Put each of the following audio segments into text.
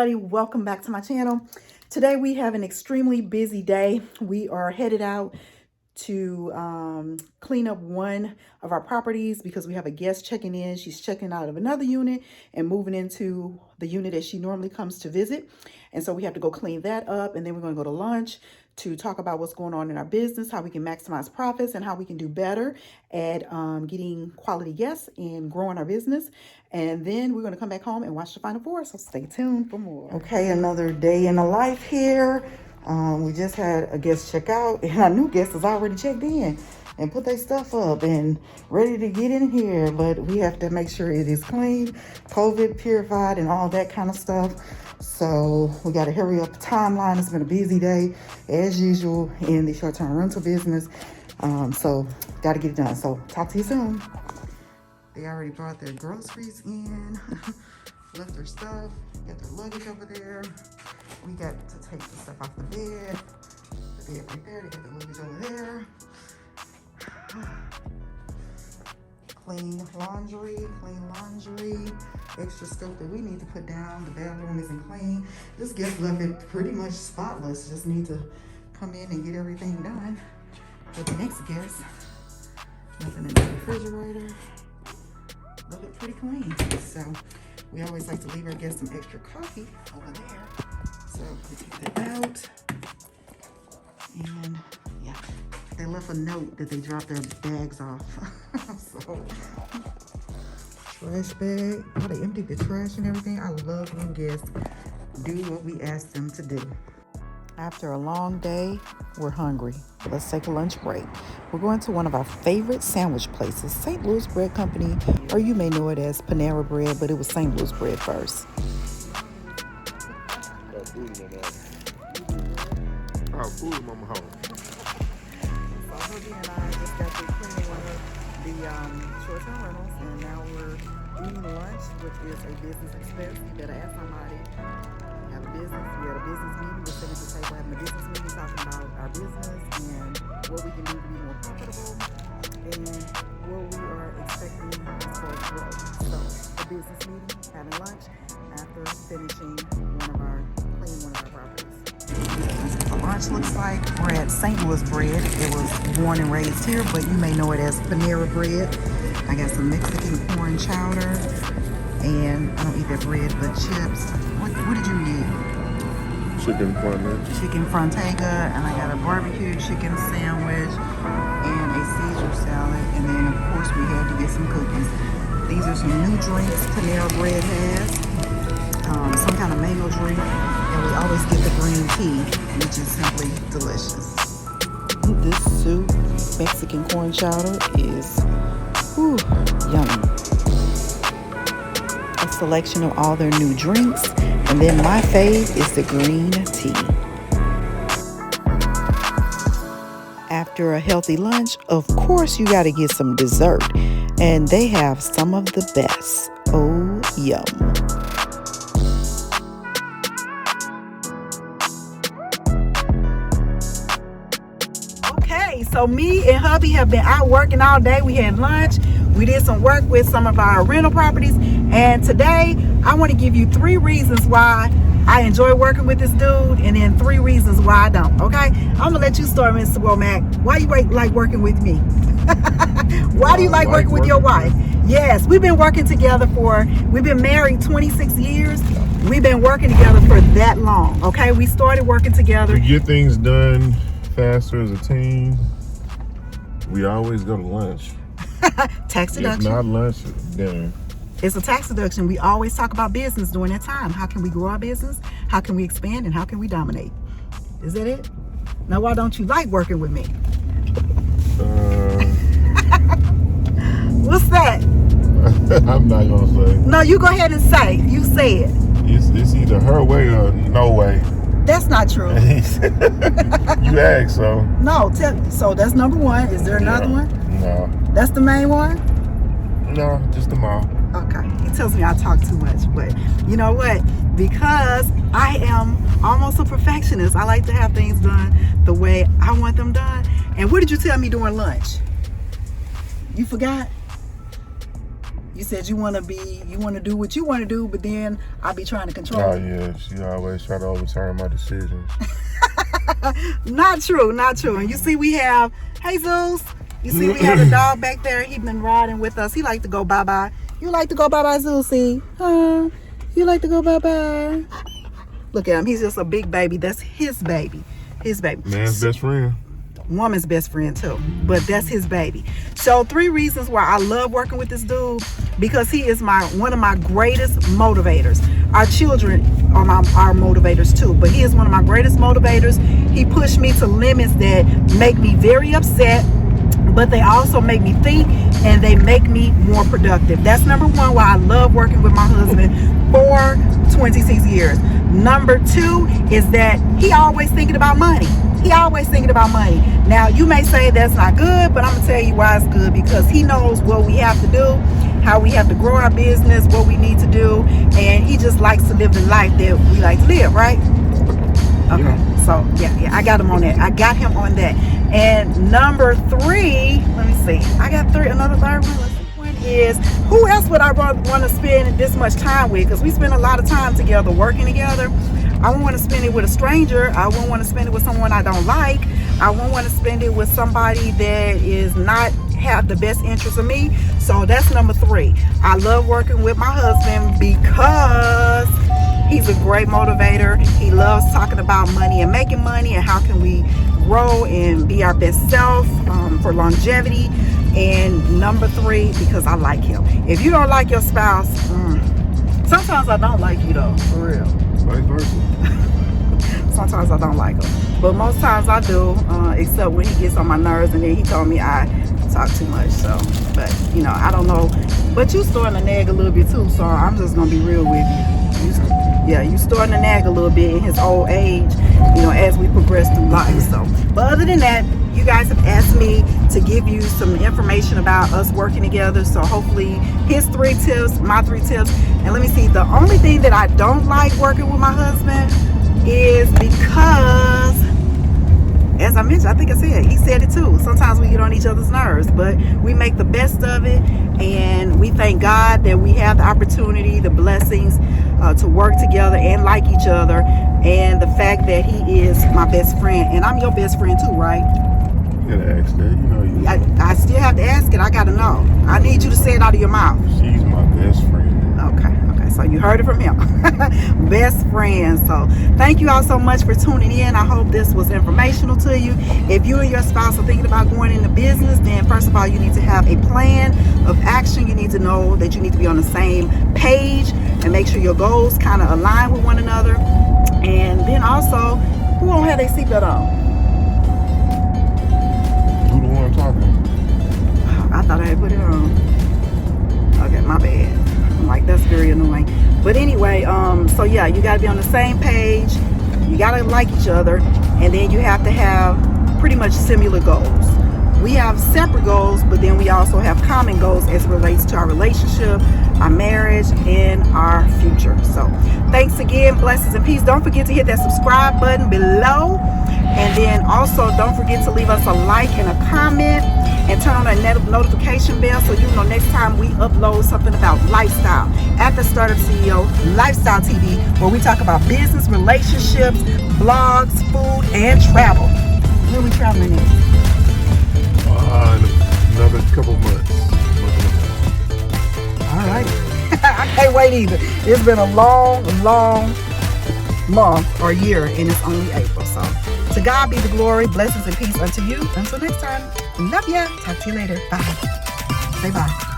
everybody, welcome back to my channel. Today we have an extremely busy day. We are headed out to clean up one of our properties because we have a guest checking in. She's checking out of another unit and moving into the unit that she normally comes to visit. And so we have to go clean that up, and then we're going to go to lunch to talk about what's going on in our business, how we can maximize profits, and how we can do better at getting quality guests and growing our business. And then we're going to come back home and watch the Final Four, so stay tuned for more. Okay, another day in the life here. We just had a guest check out, and our new guest has already checked in and put their stuff up and ready to get in here. But we have to make sure it is clean, COVID purified, and all that kind of stuff. So we got to hurry up the timeline. It's been a busy day as usual in the short-term rental business. So got to get it done. So talk to you soon. They already brought their groceries in, left their stuff, got their luggage over there. We got to take the stuff off the bed right there. They got the luggage over there. Clean laundry, extra stuff that we need to put down. The bathroom isn't clean. This guest left it pretty much spotless. Just need to come in and get everything done. But the next guest, nothing in the refrigerator. Left it pretty clean. So we always like to leave our guests some extra coffee over there. So we take that out. And yeah, they left a note that they dropped their bags off. So trash bag. Oh, they emptied the trash and everything. I love when guests do what we ask them to do. After a long day, we're hungry. Let's take a lunch break. We're going to one of our favorite sandwich places, St. Louis Bread Company, or you may know it as Panera Bread, but it was St. Louis Bread first. Food, mama home. So Hubby and I just got through cleaning one of the short-term rentals, and now we're eating lunch, which is a business expense. You better ask somebody. We have a business. We had a business meeting. We're sitting at the table having a business meeting, talking about our business and what we can do to be more profitable and what we are expecting as far as growth. So a business meeting, having lunch after finishing cleaning one of our properties. The lunch looks like we're at St. Louis Bread. It was born and raised here, but you may know it as Panera Bread. I got some Mexican corn chowder, and I don't eat that bread, but chips. What did you eat? Chicken frontega. Chicken frontega, and I got a barbecue chicken sandwich and a Caesar salad, and then of course we had to get some cookies. These are some new drinks Panera Bread has. Some kind of mango drink, and we always get the green tea, which is simply delicious. This soup, Mexican corn chowder, is yummy. A selection of all their new drinks, and then my fave is the green tea. After a healthy lunch, of course you got to get some dessert, and they have some of the best. Oh, yum. So me and hubby have been out working all day. We had lunch. We did some work with some of our rental properties. And today, I want to give you 3 reasons why I enjoy working with this dude, and then 3 reasons why I don't, okay? I'm going to let you start, Mr. Womack. Why you like working with me? Why do you like working with your wife? Yes, we've been working together we've been married 26 years. We've been working together for that long, okay? We started working together. To get things done faster as a team, we always go to lunch. Tax deduction. If not lunch, dinner. It's a tax deduction. We always talk about business during that time. How can we grow our business? How can we expand? And how can we dominate? Is that it? Now, why don't you like working with me? What's that? I'm not gonna say. No, you go ahead and say. You say it. It's either her way or no way. That's not true. You asked, so. No, so that's number 1. Is there another one? No. That's the main one? No, just the mom. Okay. He tells me I talk too much, but you know what? Because I am almost a perfectionist. I like to have things done the way I want them done. And what did you tell me during lunch? You forgot? You said you want to do what you want to do, but then I be trying to control. Oh yeah, she always try to overturn my decisions. Not true, not true. And you see we have Jesus. You see we have a dog back there. He been riding with us. He like to go bye-bye. You like to go bye-bye, Zeusy? Huh? You like to go bye-bye? Look at him. He's just a big baby. That's his baby. His baby. Man's best friend. Woman's best friend too, but that's his baby. So 3 reasons why I love working with this dude, because he is one of my greatest motivators. Our children are our motivators too, but he is one of my greatest motivators. He pushed me to limits that make me very upset, but they also make me think and they make me more productive. That's number 1 why I love working with my husband for 26 years. Number 2 is that he always thinking about money. He always thinking about money. Now, you may say that's not good, but I'm going to tell you why it's good, because he knows what we have to do, how we have to grow our business, what we need to do, and he just likes to live the life that we like to live, right? Okay, yeah. So, yeah, I got him on that. I got him on that. And number 3, let me see. I got another third one. Is who else would I want to spend this much time with? Because we spend a lot of time together, working together. I won't want to spend it with a stranger. I won't want to spend it with someone I don't like. I won't want to spend it with somebody that is not have the best interest of me. So that's number 3. I love working with my husband because he's a great motivator. He loves talking about money and making money and how can we grow and be our best self for longevity. And number 3, because I like him. If you don't like your spouse, sometimes I don't like you though, for real. Vice versa. Sometimes I don't like him, but most times I do, except when he gets on my nerves, and then he told me I talk too much. So, but you know, I don't know. But you starting to nag a little bit too, so I'm just gonna be real with you. You starting to nag a little bit in his old age, you know, as we progress through life. So, but other than that, you guys have asked me to give you some information about us working together. So hopefully his 3 tips, my 3 tips. And let me see, the only thing that I don't like working with my husband is because, as I mentioned, I think I said, he said it too, sometimes we get on each other's nerves, but we make the best of it. And we thank God that we have the opportunity, the blessings to work together and like each other. And the fact that he is my best friend, and I'm your best friend too, right? You gotta ask that, you know you. I still have to ask it. I gotta know. I need you to say it out of your mouth. She's my best friend. Okay, so you heard it from him. Best friend. So thank you all so much for tuning in. I hope this was informational to you. If you and your spouse are thinking about going into business, then first of all, you need to have a plan of action. You need to know that you need to be on the same page and make sure your goals kind of align with one another. And then also, who don't have their seatbelt on? I thought I had put it on. Okay, my bad. I'm like, that's very annoying. But anyway, so yeah, you gotta be on the same page. You gotta like each other, and then you have to have pretty much similar goals. We have separate goals, but then we also have common goals as it relates to our relationship, our marriage, and our future. So thanks again, blessings and peace. Don't forget to hit that subscribe button below, and then also don't forget to leave us a like and a comment, and turn on that notification bell so you know next time we upload something about lifestyle at the Startup CEO Lifestyle TV, where we talk about business, relationships, blogs, food, and travel. Where are we traveling in? In another couple months. All right. I can't wait either. It's been a long month or year, and it's only April. So to God be the glory, blessings and peace unto you. Until next time, love ya. Talk to you later. Bye. Say bye.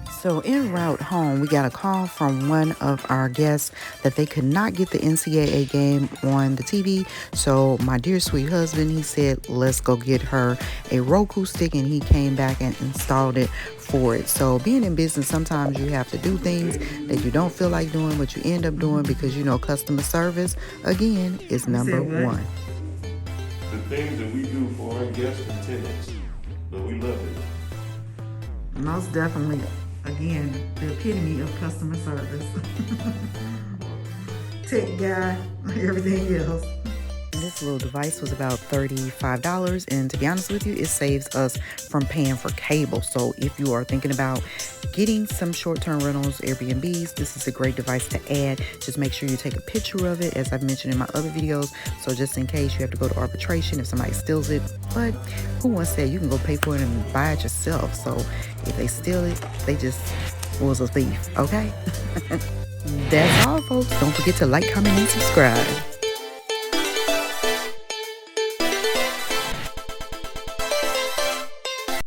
So en route home, we got a call from one of our guests that they could not get the NCAA game on the TV. So my dear sweet husband, he said, let's go get her a Roku stick, and he came back and installed it for it. So being in business, sometimes you have to do things that you don't feel like doing, but you end up doing because, you know, customer service, again, is number 1. The things that we do for our guests and tenants, but we love it. Most definitely. Again, the epitome of customer service. Tech guy, everything else. this little device was about $35, and to be honest with you, it saves us from paying for cable. So if you are thinking about getting some short-term rentals, Airbnbs, this is a great device to add. Just make sure you take a picture of it, as I've mentioned in my other videos, so just in case you have to go to arbitration if somebody steals it. But who wants that? You can go pay for it and buy it yourself. So if they steal it, they just was a thief, okay? That's all, folks. Don't forget to like, comment, and subscribe.